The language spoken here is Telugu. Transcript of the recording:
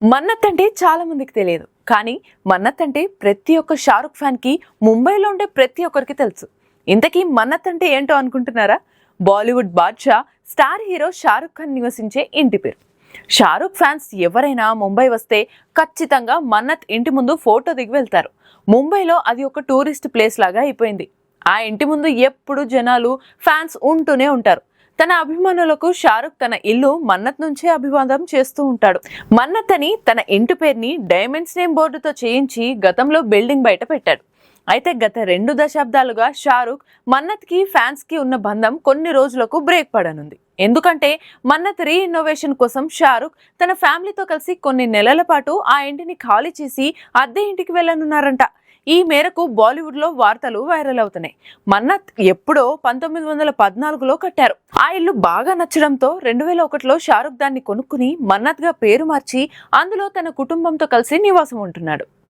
మన్నత్ అంటే చాలా మందికి తెలియదు. కానీ మన్నత్ అంటే ప్రతి ఒక్క షారుఖ్ ఫ్యాన్ కి ముంబైలో ఉండే ప్రతి ఒక్కరికి తెలుసు. ఇంతకీ మన్నత్ అంటే ఏంటో అనుకుంటున్నారా? బాలీవుడ్ బాద్షా స్టార్ హీరో షారుఖ్ ఖాన్ నివసించే ఇంటి పేరు. షారుఖ్ ఫ్యాన్స్ ఎవరైనా ముంబై వస్తే ఖచ్చితంగా మన్నత్ ఇంటి ముందు ఫోటో దిగి వెళ్తారు. ముంబైలో అది ఒక టూరిస్ట్ ప్లేస్ లాగా అయిపోయింది. ఆ ఇంటి ముందు ఎప్పుడు జనాలు ఫ్యాన్స్ ఉంటూనే ఉంటారు. తన అభిమానులకు షారుఖ్ తన ఇల్లు మన్నత్ నుంచే అభివాదం చేస్తూ ఉంటాడు. మన్నత్ అని తన ఇంటి పేరుని డైమండ్స్ నేమ్ బోర్డుతో చేయించి గతంలో బిల్డింగ్ బయట పెట్టాడు. అయితే గత 2 దశాబ్దాలుగా షారుఖ్ మన్నత్ కి ఫ్యాన్స్ కి ఉన్న బంధం కొన్ని రోజులకు బ్రేక్ పడనుంది. ఎందుకంటే మన్నత్ రీఇన్నోవేషన్ కోసం షారుఖ్ తన ఫ్యామిలీతో కలిసి కొన్ని నెలల పాటు ఆ ఇంటిని ఖాళీ చేసి అద్దె ఇంటికి వెళ్ళనున్నారంట. ఈ మేరకు బాలీవుడ్ లో వార్తలు వైరల్ అవుతున్నాయి. మన్నత్ ఎప్పుడో 1914లో కట్టారు. ఆ ఇల్లు బాగా నచ్చడంతో 2001లో షారుఖ్ దాన్ని కొనుక్కుని మన్నత్ గా పేరు మార్చి అందులో తన కుటుంబంతో కలిసి నివాసం ఉంటున్నాడు.